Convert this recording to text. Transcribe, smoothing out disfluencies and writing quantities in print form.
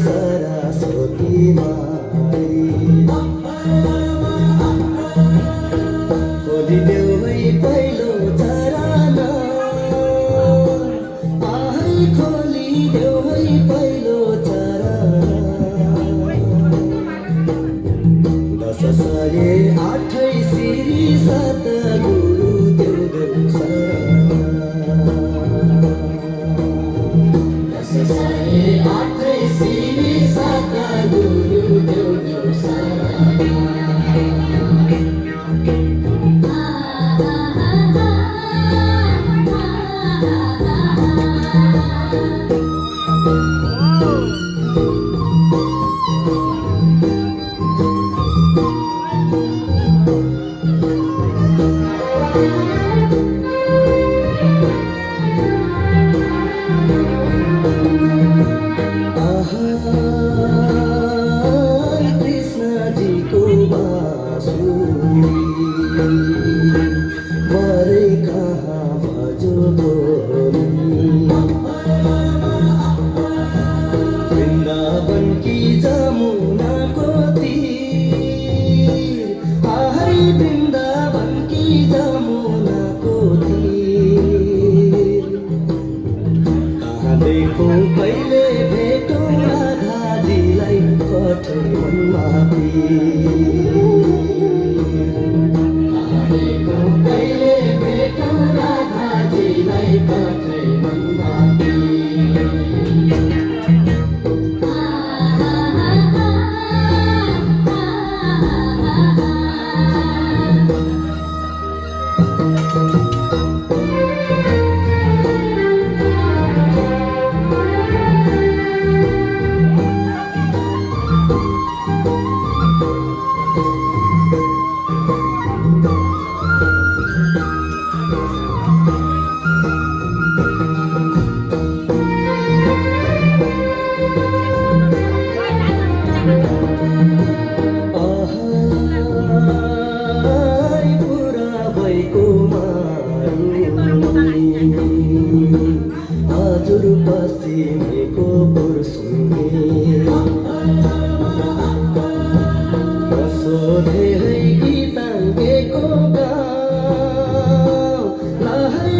Saraswati my खोलिदेऊ है पहिलो चरण आहै खोलिदेऊ है पहिलो चरण दश सय आठै श्री सतगुरु देऊ शरण दश सय आठै श्री सतगुरु देऊ शरण कृष्ण जी को बांसुरी मरे कहाँ बजो गोरी वृंदावन की जमुना को तीर आहै वृंदावन की जमुना को तीर कहाँ देखो पहिले भेटो राधाजीलाई कठै मनमा देखो पहिले भेटो राधाजीलाई कठै मनमा हजुर पश्चिमेको पुरुषुङ्गे सोधे है गीताङ्गेको गाउँ लहै